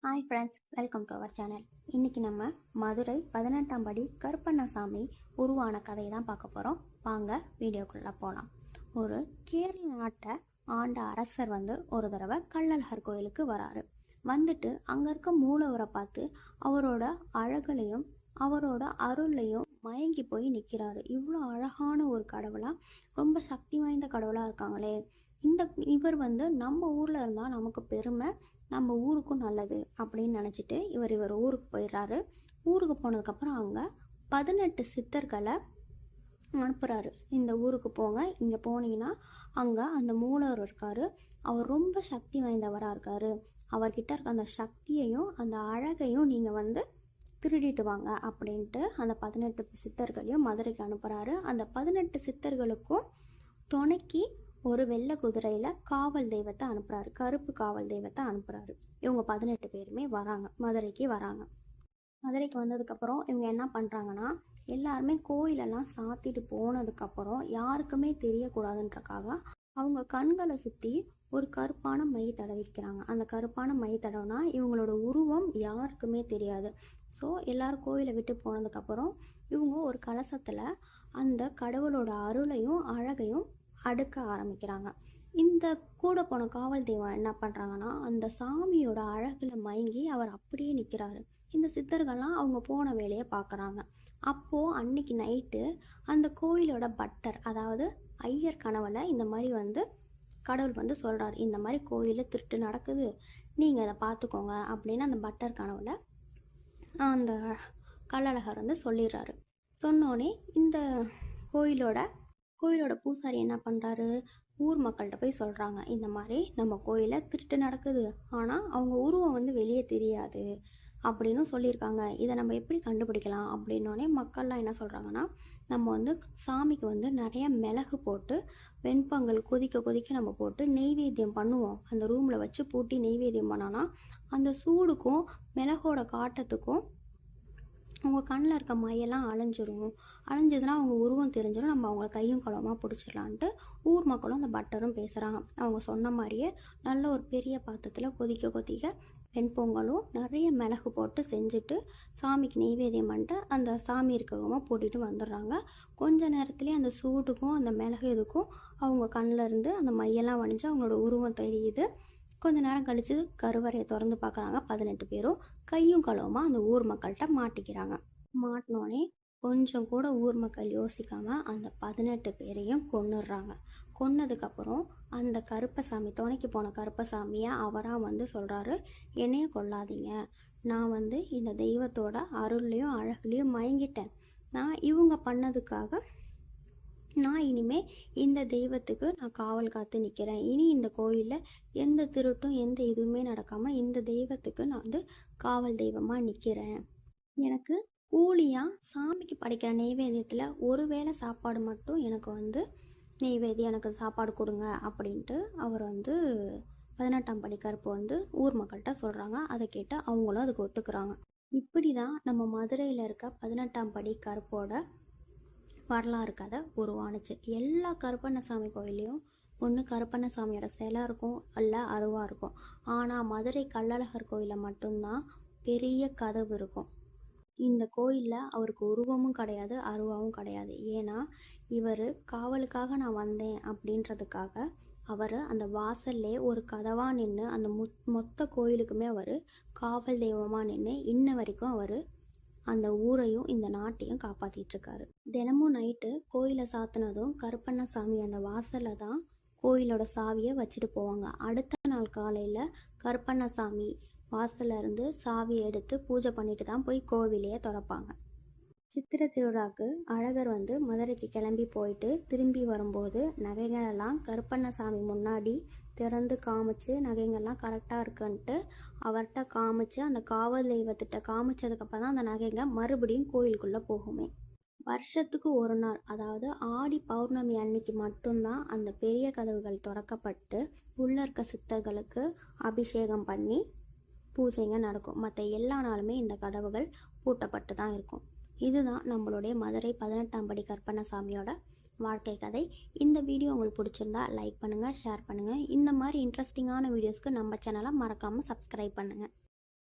Hi friends, welcome to our channel. இன்றைக்கி நம்ம மதுரை 18ஆம் படி கருப்பண்ணசாமி உருவான கதையை தான் பார்க்க போகிறோம். வாங்க வீடியோக்குள்ளே போகலாம். ஒரு கேரள நாட்டை ஆண்ட அரசர் ஒரு தடவை கள்ளழகர் கோயிலுக்கு வராரு. வந்துட்டு அங்கே இருக்க மூலவரை பார்த்து அவரோட அழகுலையும் அவரோட அருளையும் மயங்கி போய் நிற்கிறாரு. இவ்வளோ அழகான ஒரு கடவுளாக, ரொம்ப சக்தி வாய்ந்த கடவுளாக இருக்காங்களே, இவர் நம்ம ஊரில் இருந்தால் நமக்கு பெருமை, நம்ம ஊருக்கும் நல்லது அப்படின்னு நினச்சிட்டு இவர் ஊருக்கு போயிடுறாரு. ஊருக்கு போனதுக்கப்புறம் அங்கே 18 சித்தர்களை அனுப்புகிறாரு. இந்த ஊருக்கு போங்க, இங்கே போனீங்கன்னா அங்கே அந்த மூலவர் இருக்கார், அவர் ரொம்ப சக்தி வாய்ந்தவராக இருக்கார், அவர்கிட்ட இருக்க அந்த சக்தியையும் அந்த அழகையும் நீங்கள் திருடிட்டு வாங்க அப்படின்ட்டு அந்த 18 சித்தர்களையும் மதுரைக்கு அனுப்புகிறாரு. அந்த 18 சித்தர்களுக்கும் துணைக்கி ஒரு வெள்ளை குதிரையில் காவல் தெய்வத்தை அனுப்புகிறாரு, கருப்பு காவல் தெய்வத்தை அனுப்புகிறாரு. இவங்க 18 பேருமே வராங்க, மதுரைக்கு வராங்க. மதுரைக்கு வந்ததுக்கப்புறம் இவங்க என்ன பண்ணுறாங்கன்னா, எல்லாருமே கோயிலெல்லாம் சாத்திட்டு போனதுக்கப்புறம் யாருக்குமே தெரியக்கூடாதுன்றக்காக அவங்க கண்களை சுற்றி ஒரு கருப்பான மை தடவிக்கிறாங்க. அந்த கருப்பான மை தடவுனா இவங்களோட உருவம் யாருக்குமே தெரியாது. ஸோ எல்லோரும் கோயிலை விட்டு போனதுக்கப்புறம் இவங்க ஒரு கலசத்தில் அந்த கடவுளோட அருளையும் அழகையும் அடுக்க ஆரம்பிக்கிறாங்க. இந்த கூட போன காவல் தெய்வம் என்ன பண்ணுறாங்கன்னா, அந்த சாமியோட அழகில் மயங்கி அவர் அப்படியே நிற்கிறாரு. இந்த சித்தர்கள்லாம் அவங்க போன வேலையை பார்க்குறாங்க. அப்போது அன்னைக்கு நைட்டு அந்த கோயிலோட பட்டர், அதாவது ஐயர் கனவுல இந்த மாதிரி கடவுள் சொல்கிறார், இந்த மாதிரி கோயிலில் திருட்டு நடக்குது, நீங்கள் அதை பார்த்துக்கோங்க அப்படின்னு அந்த பட்டர் கனவுல அந்த கள்ளழகர் சொல்லிடுறாரு. சொன்னோடனே இந்த கோயிலோட பூசாரி என்ன பண்ணுறாரு, ஊர் மக்கள்கிட்ட போய் சொல்கிறாங்க, இந்த மாதிரி நம்ம கோயிலில் திருட்டு நடக்குது, ஆனால் அவங்க உருவம் வெளியே தெரியாது அப்படின்னு சொல்லியிருக்காங்க, இதை நம்ம எப்படி கண்டுபிடிக்கலாம் அப்படின்னோடனே மக்கள்லாம் என்ன சொல்கிறாங்கன்னா, நம்ம சாமிக்கு நிறைய மிளகு போட்டு வெண்பொங்கல் கொதிக்க நம்ம போட்டு நெய்வேத்தியம் பண்ணுவோம், அந்த ரூமில் வச்சு பூட்டி நெய்வேத்தியம் பண்ணோன்னா அந்த சூடுக்கும் மிளகோட காட்டத்துக்கும் அவங்க கண்ணில் இருக்க மையெல்லாம் அலைஞ்சதுன்னா அவங்க உருவம் தெரிஞ்சிடும், நம்ம அவங்கள கையும் களமாக பிடிச்சிடலான்ட்டு ஊர் மக்களும் அந்த பட்டரும் பேசுகிறாங்க. அவங்க சொன்ன மாதிரியே நல்ல ஒரு பெரிய பாத்திரத்தில் கொதிக்க வெண்பொங்கலும் நிறைய மிளகு போட்டு செஞ்சுட்டு சாமிக்கு நெய்வேத்தியம் பண்ணிட்டு அந்த சாமி இருக்கிறவங்க போட்டிட்டு வந்துடுறாங்க. கொஞ்ச நேரத்துலேயே அந்த சூடுக்கும் அந்த மிளகு இதுக்கும் அவங்க கண்ணில் இருந்து அந்த மையெல்லாம் வணிஞ்சு அவங்களோட உருவம் தெரியுது. கொஞ்ச நேரம் கழித்து கருவறையை திறந்து பார்க்குறாங்க. 18 பேரும் கையும் களவுமா அந்த ஊர் மக்கள்கிட்ட மாட்டிக்கிறாங்க. மாட்டினோடனே கொஞ்சம் கூட ஊர் மக்கள் யோசிக்காமல் அந்த 18 பேரையும் கொன்னுடுறாங்க. கொன்னதுக்கப்புறம் அந்த கருப்பசாமி, துணைக்கு போன கருப்பசாமியை அவராக சொல்கிறாரு, என்னையே கொல்லாதீங்க, நான் இந்த தெய்வத்தோட அருள்லையும் அழகுலையும் மயங்கிட்டேன், நான் இவங்க பண்ணதுக்காக நான் இனிமேல் இந்த தெய்வத்துக்கு நான் காவல் காத்து நிற்கிறேன், இனி இந்த கோயிலில் எந்த திருட்டும் எந்த இதுவுமே நடக்காமல் இந்த தெய்வத்துக்கு நான் காவல் தெய்வமாக நிற்கிறேன், எனக்கு கூலியாக சாமிக்கு படைக்கிற நெய்வேத்தியத்தில் ஒரு வேளை சாப்பாடு மட்டும் எனக்கு நெய்வேத்தியம் எனக்கு சாப்பாடு கொடுங்க அப்படின்ட்டு அவர் 18ஆம் படி கருப்பு ஊர் மக்கள்கிட்ட சொல்கிறாங்க. அதை கேட்டு அவங்களும் அதுக்கு ஒத்துக்கிறாங்க. இப்படி தான் நம்ம மதுரையில் இருக்க 18ஆம் படி கருப்போட வரலாறு கதை உருவானுச்சு. எல்லா கருப்பண்ணசாமி கோயிலையும் ஒன்று கருப்பண்ணசாமியோட சிலை இருக்கும், அல்ல அருவா இருக்கும். ஆனால் மதுரை கள்ளழகர் கோயிலில் மட்டும்தான் பெரிய கதவு இருக்கும். இந்த கோயிலில் அவருக்கு உருவமும் கிடையாது, அருவாவும் கிடையாது. ஏன்னா இவர் காவலுக்காக நான் வந்தேன் அப்படின்றதுக்காக அவர் அந்த வாசல்லே ஒரு கதவாக நின்று அந்த மொத்த கோயிலுக்குமே அவர் காவல் தெய்வமாக நின்று இன்ன வரைக்கும் அவர் அந்த ஊரையும் இந்த நாட்டையும் காப்பாற்றிட்டுருக்காரு. தினமும் நைட்டு கோயிலை சாத்தினதும் கருப்பண்ணசாமி அந்த வாசலில் தான் கோயிலோட சாவியை வச்சுட்டு போவாங்க. அடுத்த நாள் காலையில் கருப்பண்ணசாமி வாசலில் இருந்து சாவியை எடுத்து பூஜை பண்ணிட்டு தான் போய் கோவிலையே திறப்பாங்க. சித்திரை திருவிழாவுக்கு அழகர் மதுரைக்கு கிளம்பி போயிட்டு திரும்பி வரும்போது நகைகளெல்லாம் கருப்பண்ணசாமி முன்னாடி திறந்து காமிச்சு நகைங்கள்லாம் கரெக்டாக இருக்குன்ட்டு அவர்கிட்ட காமிச்சு அந்த காவல் தெய்வத்திட்ட காமிச்சதுக்கப்புறம் தான் அந்த நகைங்க மறுபடியும் கோயிலுக்குள்ளே போகுமே. வருஷத்துக்கு ஒரு நாள், அதாவது ஆடி பௌர்ணமி அன்னைக்கு மட்டும்தான் அந்த பெரிய கதவுகள் திறக்கப்பட்டு உள்ள இருக்க சித்தர்களுக்கு அபிஷேகம் பண்ணி பூஜைங்க நடக்கும். மற்ற எல்லா நாளுமே இந்த கதவுகள் பூட்டப்பட்டு தான் இருக்கும். இதுதான் நம்மளுடைய மதுரை 18ஆம் படி கருப்பண்ணசாமியோட வாழ்க்கை கதை. இந்த வீடியோ உங்களுக்கு பிடிச்சிருந்தா லைக் பண்ணுங்கள், ஷேர் பண்ணுங்கள். இந்த மாதிரி இன்ட்ரெஸ்டிங்கான வீடியோஸ்க்கு நம்ம சேனலை மறக்காமல் சப்ஸ்கிரைப் பண்ணுங்கள்.